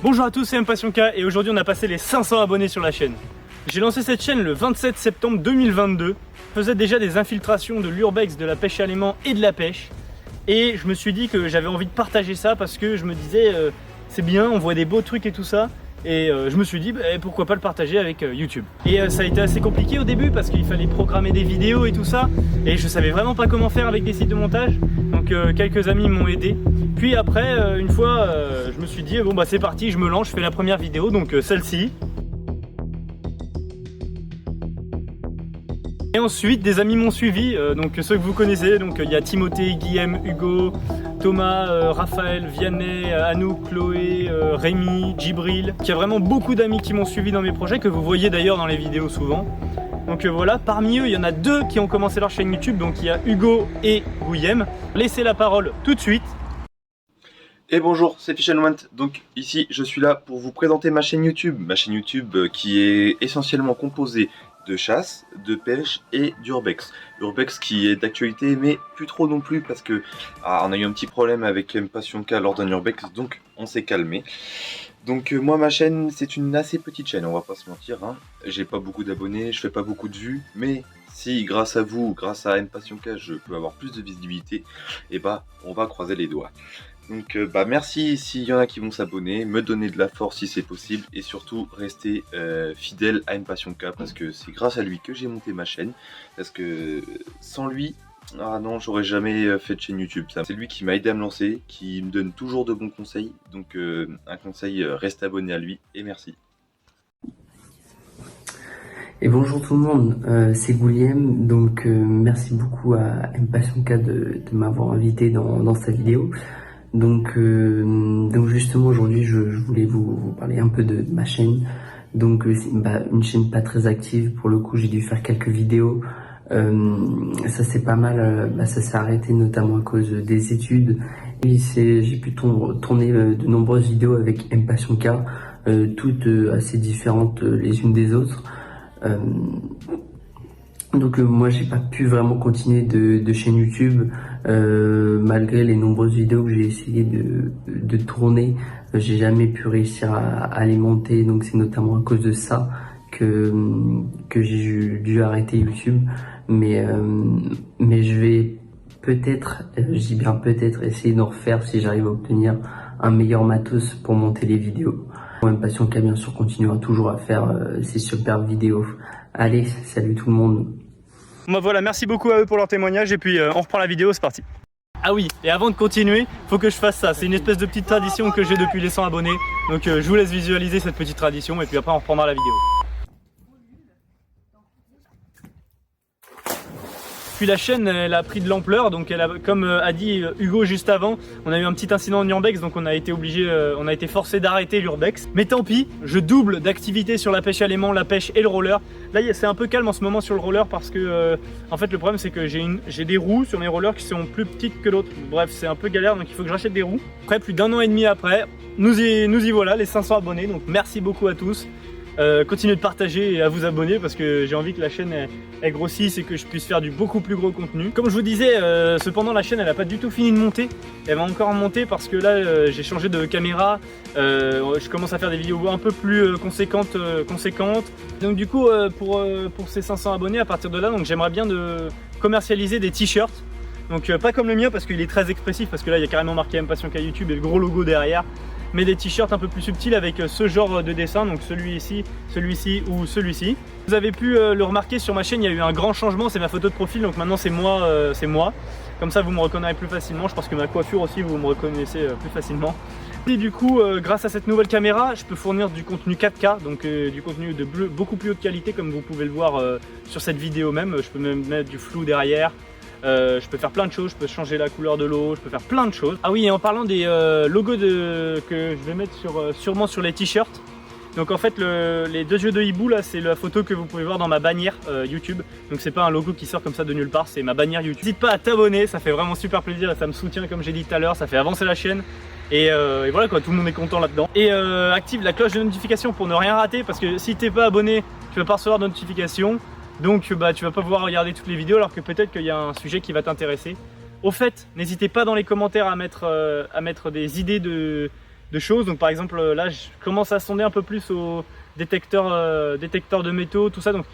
Bonjour à tous, c'est Impatient K et aujourd'hui on a passé les 500 abonnés sur la chaîne. J'ai lancé cette chaîne le 27 septembre 2022. Je faisais déjà des infiltrations de l'urbex, de la pêche à l'aimant et de la pêche. Et je me suis dit que j'avais envie de partager ça parce que je me disais c'est bien, on voit des beaux trucs et tout ça. Et je me suis dit pourquoi pas le partager avec YouTube. Et ça a été assez compliqué au début parce qu'il fallait programmer des vidéos et tout ça. Et je savais vraiment pas comment faire avec des sites de montage. Donc quelques amis m'ont aidé. Puis après, une fois, je me suis dit bon bah c'est parti, je me lance, je fais la première vidéo, donc celle-ci. Et ensuite, des amis m'ont suivi, donc ceux que vous connaissez, donc il y a Timothée, Guillaume, Hugo, Thomas, Raphaël, Vianney, Anouk, Chloé, Rémi, Djibril. Il y a vraiment beaucoup d'amis qui m'ont suivi dans mes projets, que vous voyez d'ailleurs dans les vidéos souvent. Donc voilà, parmi eux, il y en a deux qui ont commencé leur chaîne YouTube, donc il y a Hugo et Guillaume. Laissez la parole tout de suite. Et bonjour, c'est Fish&Want. Donc ici, je suis là pour vous présenter ma chaîne YouTube. Ma chaîne YouTube qui est essentiellement composée de chasse, de pêche et d'urbex. Urbex qui est d'actualité mais plus trop non plus parce que on a eu un petit problème avec Impatient K lors d'un urbex, donc on s'est calmé. Donc moi ma chaîne c'est une assez petite chaîne, on va pas se mentir, hein. J'ai pas beaucoup d'abonnés, je fais pas beaucoup de vues, mais si grâce à vous, grâce à Impatient K je peux avoir plus de visibilité, et bah on va croiser les doigts. Donc merci s'il y en a qui vont s'abonner, me donner de la force si c'est possible et surtout rester fidèle à Impatient K parce que c'est grâce à lui que j'ai monté ma chaîne. Parce que sans lui, non j'aurais jamais fait de chaîne YouTube. C'est lui qui m'a aidé à me lancer, qui me donne toujours de bons conseils. Donc un conseil, reste abonné à lui et merci. Et bonjour tout le monde, c'est Guillaume, donc merci beaucoup à Impatient K de m'avoir invité dans sa vidéo. Donc justement aujourd'hui je voulais vous parler un peu de ma chaîne. Donc c'est une chaîne pas très active pour le coup, j'ai dû faire quelques vidéos. Ça c'est pas mal, ça s'est arrêté notamment à cause des études. Et j'ai pu tourner de nombreuses vidéos avec Impatient K, toutes assez différentes les unes des autres. Donc moi j'ai pas pu vraiment continuer de chaîne YouTube malgré les nombreuses vidéos que j'ai essayé de tourner. J'ai jamais pu réussir à les monter, donc c'est notamment à cause de ça que j'ai dû arrêter YouTube. Mais je vais peut-être, je dis bien peut-être, essayer d'en refaire si j'arrive à obtenir un meilleur matos pour monter les vidéos. Impatient K bien sûr continuera toujours à faire ces superbes vidéos. Allez, salut tout le monde. Bon bah voilà, merci beaucoup à eux pour leur témoignage et puis on reprend la vidéo, c'est parti. Ah oui, et avant de continuer, faut que je fasse ça. C'est une espèce de petite tradition que j'ai depuis les 100 abonnés. Donc je vous laisse visualiser cette petite tradition et puis après on reprendra la vidéo. Puis la chaîne elle a pris de l'ampleur, donc elle a, comme a dit Hugo juste avant, on a eu un petit incident en urbex, donc on a été forcé d'arrêter l'urbex. Mais tant pis, je double d'activité sur la pêche à l'aimant, la pêche et le roller. Là c'est un peu calme en ce moment sur le roller parce que en fait le problème c'est que j'ai des roues sur mes rollers qui sont plus petites que l'autre. Bref, c'est un peu galère, donc il faut que je rachète des roues. Après plus d'un an et demi après, nous y voilà, les 500 abonnés, donc merci beaucoup à tous. Continuez de partager et à vous abonner parce que j'ai envie que la chaîne elle grossisse et que je puisse faire du beaucoup plus gros contenu. Comme je vous disais, cependant la chaîne elle n'a pas du tout fini de monter. Elle va encore monter parce que là j'ai changé de caméra. Je commence à faire des vidéos un peu plus conséquentes. Donc du coup pour ces 500 abonnés à partir de là, donc j'aimerais bien de commercialiser des t-shirts. Donc pas comme le mien parce qu'il est très expressif, parce que là il y a carrément marqué Impatient K YouTube et le gros logo derrière. Mais des t-shirts un peu plus subtils avec ce genre de dessin, donc celui-ci ou celui-ci. Vous avez pu le remarquer sur ma chaîne, il y a eu un grand changement, c'est ma photo de profil, donc maintenant c'est moi. Comme ça vous me reconnaissez plus facilement, je pense que ma coiffure aussi vous me reconnaissez plus facilement. Et du coup, grâce à cette nouvelle caméra, je peux fournir du contenu 4K, donc du contenu de beaucoup plus haute qualité comme vous pouvez le voir sur cette vidéo même. Je peux même mettre du flou derrière. Je peux faire plein de choses, je peux changer la couleur de l'eau, je peux faire plein de choses. Ah oui, et en parlant des logos que je vais mettre sûrement sur les t-shirts. Donc en fait les deux yeux de hibou là, c'est la photo que vous pouvez voir dans ma bannière YouTube. Donc c'est pas un logo qui sort comme ça de nulle part, c'est ma bannière YouTube. N'hésite pas à t'abonner, ça fait vraiment super plaisir et ça me soutient comme j'ai dit tout à l'heure, ça fait avancer la chaîne. Et voilà quoi, tout le monde est content là-dedans. Et active la cloche de notification pour ne rien rater parce que si t'es pas abonné, tu vas pas recevoir de notification. Donc tu vas pas pouvoir regarder toutes les vidéos alors que peut-être qu'il y a un sujet qui va t'intéresser. Au fait, n'hésitez pas dans les commentaires à mettre des idées de choses. Donc par exemple là je commence à sonder un peu plus au détecteur de métaux, tout ça. Donc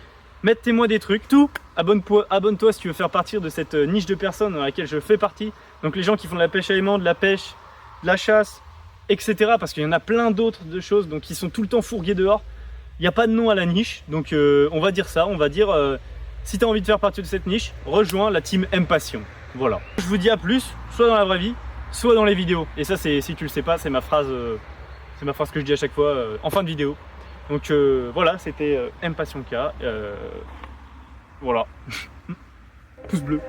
mettez-moi des trucs, tout. Abonne-toi si tu veux faire partie de cette niche de personnes dans laquelle je fais partie. Donc les gens qui font de la pêche à aimant, de la pêche, de la chasse, etc. Parce qu'il y en a plein d'autres de choses, donc qui sont tout le temps fourgués dehors. Il n'y a pas de nom à la niche, donc on va dire ça, on va dire si tu as envie de faire partie de cette niche, rejoins la team M-Passion. Voilà. Je vous dis à plus, soit dans la vraie vie, soit dans les vidéos. Et ça, c'est, si tu le sais pas, c'est ma phrase que je dis à chaque fois en fin de vidéo. Donc voilà, c'était M-Passion K. Voilà. Pouce bleu.